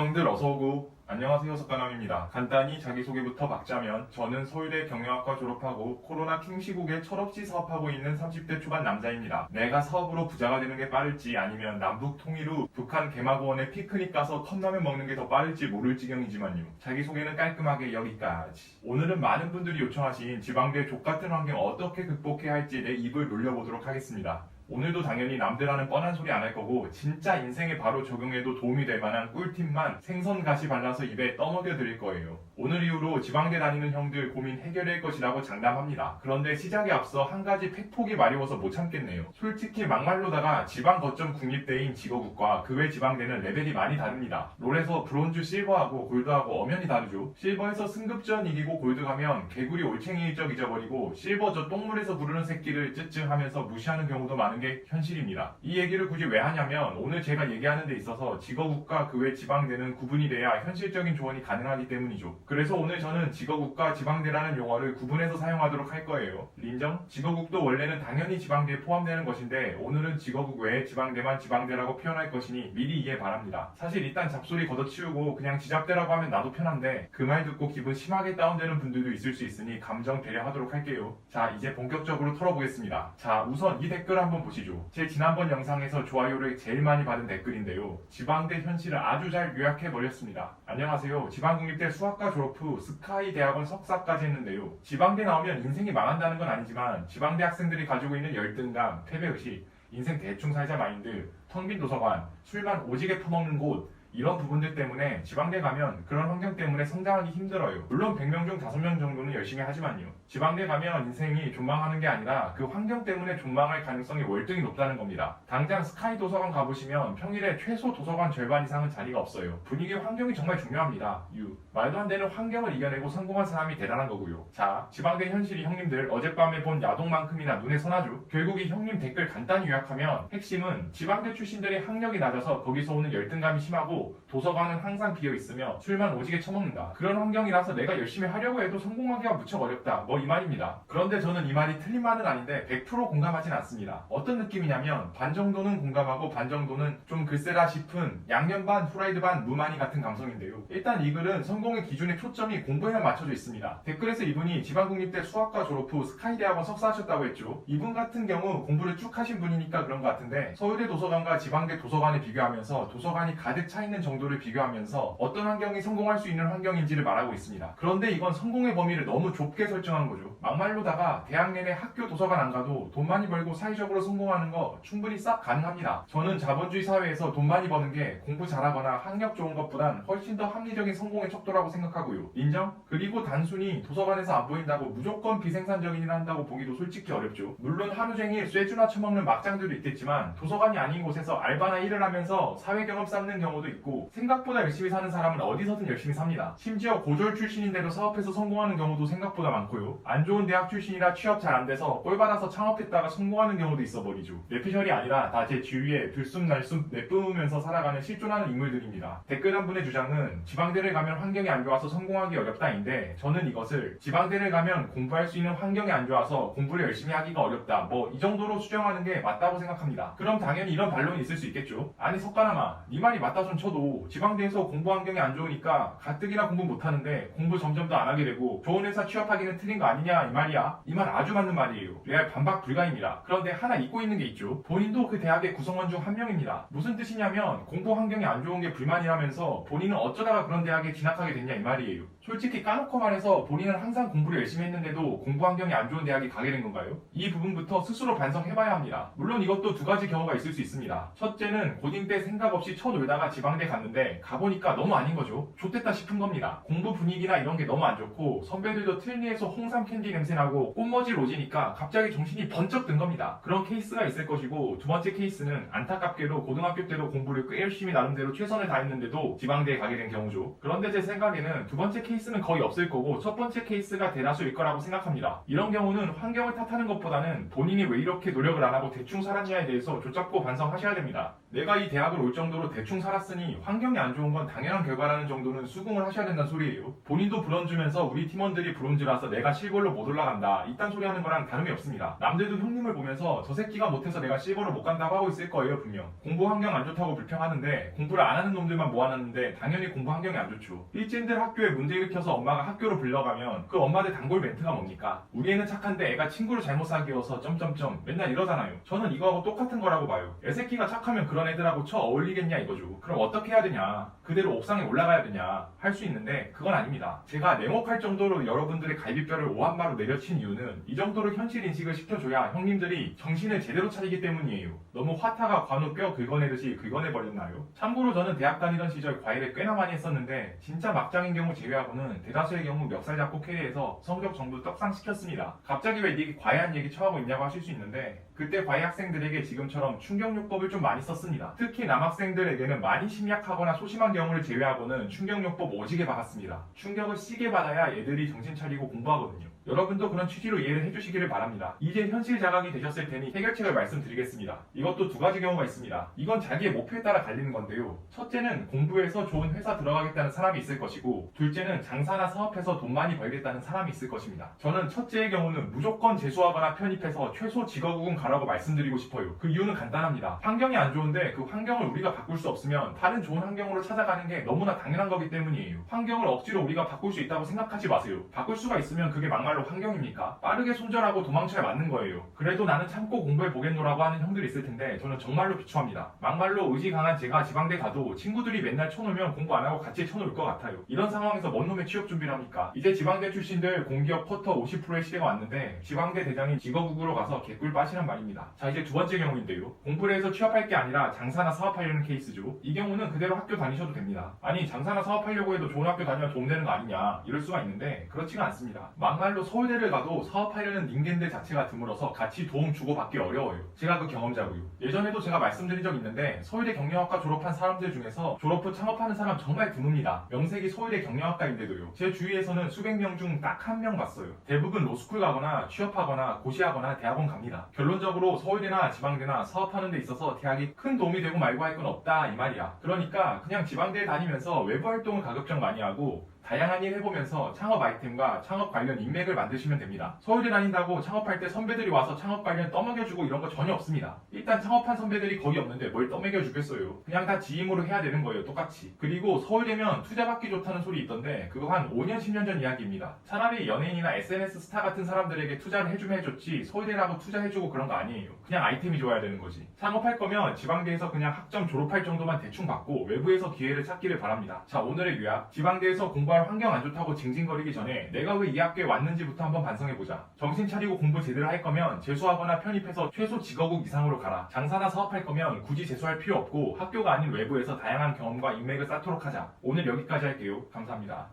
형들 어서오고. 안녕하세요, 석가남입니다. 간단히 자기소개부터 막자면 저는 서울대 경영학과 졸업하고 코로나 킹 시국에 철없이 사업하고 있는 30대 초반 남자입니다. 내가 사업으로 부자가 되는 게 빠를지 아니면 남북 통일 후 북한 개마고원에 피크닉 가서 컵라면 먹는 게 더 빠를지 모를 지경이지만요. 자기소개는 깔끔하게 여기까지. 오늘은 많은 분들이 요청하신 지방대 족같은 환경 어떻게 극복해야 할지 내 입을 놀려보도록 하겠습니다. 오늘도 당연히 남들 하는 뻔한 소리 안 할 거고 진짜 인생에 바로 적용해도 도움이 될 만한 꿀팁만 생선가시 발라서 입에 떠먹여 드릴 거예요. 오늘 이후로 지방대 다니는 형들 고민 해결될 것이라고 장담합니다. 그런데 시작에 앞서 한 가지 팩폭이 마려워서 못 참겠네요. 솔직히 막말로다가 지방 거점 국립대인 지거국과 그 외 지방대는 레벨이 많이 다릅니다. 롤에서 브론즈 실버하고 골드하고 엄연히 다르죠. 실버에서 승급전 이기고 골드 가면 개구리 올챙이 일적 잊어버리고 실버 저 똥물에서 부르는 새끼를 쯧쯧 하면서 무시하는 경우도 많은 게 현실입니다. 이 얘기를 굳이 왜 하냐면 오늘 제가 얘기하는 데 있어서 지거국과 그 외 지방대는 구분이 돼야 현실적인 조언이 가능하기 때문이죠. 그래서 오늘 저는 지거국과 지방대라는 용어를 구분해서 사용하도록 할 거예요. 인정? 지거국도 원래는 당연히 지방대에 포함되는 것인데 오늘은 지거국 외에 지방대만 지방대라고 표현할 것이니 미리 이해 바랍니다. 사실 일단 잡소리 걷어치우고 그냥 지잡대라고 하면 나도 편한데 그 말 듣고 기분 심하게 다운되는 분들도 있을 수 있으니 감정 배려하도록 할게요. 자, 이제 본격적으로 털어보겠습니다. 자, 우선 이 댓글 한번 보시죠. 제 지난번 영상에서 좋아요를 제일 많이 받은 댓글인데요. 지방대 현실을 아주 잘 요약해버렸습니다. 안녕하세요. 지방국립대 수학과 졸업 후 스카이 대학원 석사까지 했는데요. 지방대 나오면 인생이 망한다는 건 아니지만 지방대 학생들이 가지고 있는 열등감, 패배의식, 인생 대충 살자 마인드, 텅 빈 도서관, 술만 오지게 퍼먹는 곳 이런 부분들 때문에 지방대 가면 그런 환경 때문에 성장하기 힘들어요. 물론 100명 중 5명 정도는 열심히 하지만요. 지방대 가면 인생이 존망하는 게 아니라 그 환경 때문에 존망할 가능성이 월등히 높다는 겁니다. 당장 스카이 도서관 가보시면 평일에 최소 도서관 절반 이상은 자리가 없어요. 분위기 환경이 정말 중요합니다. 말도 안 되는 환경을 이겨내고 성공한 사람이 대단한 거고요. 자, 지방대 현실이 형님들 어젯밤에 본 야동만큼이나 눈에 선하죠. 결국 이 형님 댓글 간단히 요약하면 핵심은 지방대 출신들이 학력이 낮아서 거기서 오는 열등감이 심하고 도서관은 항상 비어있으며 술만 오지게 처먹는다. 그런 환경이라서 내가 열심히 하려고 해도 성공하기가 무척 어렵다. 뭐 이 말입니다. 그런데 저는 이 말이 틀린 말은 아닌데 100% 공감하진 않습니다. 어떤 느낌이냐면 반 정도는 공감하고 반 정도는 좀 글쎄라 싶은 양념 반 후라이드 반 무만이 같은 감성인데요. 일단 이 글은 성공의 기준의 초점이 공부에만 맞춰져 있습니다. 댓글에서 이분이 지방국립대 수학과 졸업 후 스카이대학원 석사하셨다고 했죠. 이분 같은 경우 공부를 쭉 하신 분이니까 그런 것 같은데 서울대 도서관과 지방대 도서관을 비교하면서 도서관이 가득 차 있는 정도를 비교하면서 어떤 환경이 성공할 수 있는 환경인지를 말하고 있습니다. 그런데 이건 성공의 범위를 너무 좁게 설정한 거죠. 막말로다가 대학 내내 학교 도서관 안 가도 돈 많이 벌고 사회적으로 성공하는 거 충분히 싹 가능합니다. 저는 자본주의 사회에서 돈 많이 버는 게 공부 잘하거나 학력 좋은 것보단 훨씬 더 합리적인 성공의 척도라고 생각하고요. 인정? 그리고 단순히 도서관에서 안 보인다고 무조건 비생산적인 일을 한다고 보기도 솔직히 어렵죠. 물론 하루 종일 쇠주나 처먹는 막장들도 있겠지만 도서관이 아닌 곳에서 알바나 일을 하면서 사회 경험 쌓는 경우도 있고 생각보다 열심히 사는 사람은 어디서든 열심히 삽니다. 심지어 고졸 출신인데도 사업해서 성공하는 경우도 생각보다 많고요. 안 좋은 대학 출신이라 취업 잘 안 돼서 꼴 받아서 창업했다가 성공하는 경우도 있어버리죠. 뇌피셜이 아니라 다 제 주위에 들숨날숨 내뿜으면서 살아가는 실존하는 인물들입니다. 댓글 한 분의 주장은 지방대를 가면 환경이 안 좋아서 성공하기 어렵다인데 저는 이것을 지방대를 가면 공부할 수 있는 환경이 안 좋아서 공부를 열심히 하기가 어렵다 뭐 이 정도로 수정하는 게 맞다고 생각합니다. 그럼 당연히 이런 반론이 있을 수 있겠죠. 아니 석가남아, 네 말이 맞다 손 쳐도 지방대에서 공부 환경이 안 좋으니까 가뜩이나 공부 못하는데 공부 점점 더 안 하게 되고 좋은 회사 취업하기는 틀린 거 아니냐 이 말이야. 이 말 아주 맞는 말이에요. 레알 반박 불가입니다. 그런데 하나 잊고 있는 게 있죠. 본인도 그 대학의 구성원 중 한 명입니다. 무슨 뜻이냐면 공부 환경이 안 좋은 게 불만이라면서 본인은 어쩌다가 그런 대학에 진학하게 됐냐 이 말이에요. 솔직히 까놓고 말해서 본인은 항상 공부를 열심히 했는데도 공부 환경이 안 좋은 대학에 가게 된 건가요? 이 부분부터 스스로 반성해봐야 합니다. 물론 이것도 두 가지 경우가 있을 수 있습니다. 첫째는 고딩 때 생각 없이 쳐놀다가 지방대 갔는데 가보니까 너무 아닌 거죠. 좋댔다 싶은 겁니다. 공부 분위기나 이런 게 너무 안 좋고 선배들도 틀니에서 홍삼 캔디 냄새나고 꽃머지 로지니까 갑자기 정신이 번쩍 든 겁니다. 그런 케이스가 있을 것이고 두 번째 케이스는 안타깝게도 고등학교 때도 공부를 꽤 열심히 나름대로 최선을 다했는데도 지방대에 가게 된 경우죠. 그런데 제 생각에는 두 번째 케이스는 거의 없을 거고 첫 번째 케이스가 대다수일 거라고 생각합니다. 이런 경우는 환경을 탓하는 것보다는 본인이 왜 이렇게 노력을 안 하고 대충 살았냐에 대해서 조잡고 반성하셔야 됩니다. 내가 이 대학을 올 정도로 대충 살았으니 아니 환경이 안 좋은 건 당연한 결과라는 정도는 수긍을 하셔야 된다는 소리예요. 본인도 브론즈 주면서 우리 팀원들이 브론즈라서 내가 실버로 못 올라간다 이딴 소리 하는 거랑 다름이 없습니다. 남들도 형님을 보면서 저 새끼가 못해서 내가 실버로 못 간다고 하고 있을 거예요 분명. 공부 환경 안 좋다고 불평하는데 공부를 안 하는 놈들만 모아놨는데 당연히 공부 환경이 안 좋죠. 일진들 학교에 문제 일으켜서 엄마가 학교로 불러가면 그 엄마들 단골 멘트가 뭡니까? 우리 애는 착한데 애가 친구를 잘못 사귀어서 점점점 맨날 이러잖아요. 저는 이거하고 똑같은 거라고 봐요. 애새끼가 착하면 그런 애들하고 쳐 어울리겠냐 이거죠. 그럼 어떻게 해야 되냐? 그대로 옥상에 올라가야 되냐? 할 수 있는데 그건 아닙니다. 제가 냉혹할 정도로 여러분들의 갈비뼈를 오한마로 내려친 이유는 이 정도로 현실 인식을 시켜줘야 형님들이 정신을 제대로 차리기 때문이에요. 너무 화타가 관우 뼈 긁어내듯이 긁어내버렸나요? 참고로 저는 대학 다니던 시절 과외를 꽤나 많이 했었는데 진짜 막장인 경우 제외하고는 대다수의 경우 멱살 잡고 캐리해서 성적 전부 떡상시켰습니다. 갑자기 왜 네 과외한 얘기 처하고 있냐고 하실 수 있는데 그때 과외 학생들에게 지금처럼 충격요법을 좀 많이 썼습니다. 특히 남학생들에게는 많이 심약하거나 소심한 경우를 제외하고는 충격요법 오지게 박았습니다. 충격을 시게 받아야 얘들이 정신 차리고 공부하거든요. 여러분도 그런 취지로 이해를 해주시기를 바랍니다. 이제 현실 자각이 되셨을 테니 해결책을 말씀드리겠습니다. 이것도 두 가지 경우가 있습니다. 이건 자기의 목표에 따라 갈리는 건데요. 첫째는 공부해서 좋은 회사 들어가겠다는 사람이 있을 것이고 둘째는 장사나 사업해서 돈 많이 벌겠다는 사람이 있을 것입니다. 저는 첫째의 경우는 무조건 재수하거나 편입해서 최소 직업군 가라고 말씀드리고 싶어요. 그 이유는 간단합니다. 환경이 안 좋은데 그 환경을 우리가 바꿀 수 없으면 다른 좋은 환경으로 찾아가는 게 너무나 당연한 거기 때문이에요. 환경을 억지로 우리가 바꿀 수 있다고 생각하지 마세요. 바꿀 수가 있으면 그게 막말로 환경입니까? 빠르게 손절하고 도망쳐야 맞는 거예요. 그래도 나는 참고 공부해 보겠노라고 하는 형들이 있을 텐데 저는 정말로 비추합니다. 막말로 의지 강한 제가 지방대 가도 친구들이 맨날 쳐놓으면 공부 안 하고 같이 쳐놓을 것 같아요. 이런 상황에서 뭔 놈의 취업 준비를 합니까? 이제 지방대 출신들 공기업 쿼터 50%의 시대가 왔는데 지방대 대장인 직업국으로 가서 개꿀 빠시란 말입니다. 자 이제 두 번째 경우인데요. 공부를 해서 취업할 게 아니라 장사나 사업하려는 케이스죠. 이 경우는 그대로 학교 다니셔도 됩니다. 아니 장사나 사업하려고 해도 좋은 학교 다니면 돈 되는 거 아니냐 이럴 수가 있는데 그렇지가 않습니다. 막말로 서울대를 가도 사업하려는 닌겐들 자체가 드물어서 같이 도움 주고받기 어려워요. 제가 그 경험자고요. 예전에도 제가 말씀드린 적 있는데 서울대 경영학과 졸업한 사람들 중에서 졸업 후 창업하는 사람 정말 드뭅니다. 명색이 서울대 경영학과인데도요. 제 주위에서는 수백 명 중 딱 한 명 봤어요. 대부분 로스쿨 가거나 취업하거나 고시하거나 대학원 갑니다. 결론적으로 서울대나 지방대나 사업하는 데 있어서 대학이 큰 도움이 되고 말고 할 건 없다 이 말이야. 그러니까 그냥 지방대에 다니면서 외부 활동을 가급적 많이 하고 다양한 일 해보면서 창업 아이템과 창업 관련 인맥을 만드시면 됩니다. 서울대 다닌다고 창업할 때 선배들이 와서 창업 관련 떠먹여주고 이런 거 전혀 없습니다. 일단 창업한 선배들이 거의 없는데 뭘 떠먹여주겠어요. 그냥 다 지임으로 해야 되는 거예요. 똑같이. 그리고 서울대면 투자받기 좋다는 소리 있던데 그거 한 5년 10년 전 이야기입니다. 차라리 연예인이나 SNS 스타 같은 사람들에게 투자를 해주면 해줬지 서울대라고 투자해주고 그런 거 아니에요. 그냥 아이템이 좋아야 되는 거지. 창업할 거면 지방대에서 그냥 학점 졸업할 정도만 대충 받고 외부에서 기회를 찾기를 바랍니다. 자 오늘의 요약. 지방대에서 공부할 환경 안 좋다고 징징거리기 전에 내가 왜 이 학교에 왔는지부터 한번 반성해보자. 정신 차리고 공부 제대로 할 거면 재수하거나 편입해서 최소 직업국 이상으로 가라. 장사나 사업할 거면 굳이 재수할 필요 없고 학교가 아닌 외부에서 다양한 경험과 인맥을 쌓도록 하자. 오늘 여기까지 할게요. 감사합니다.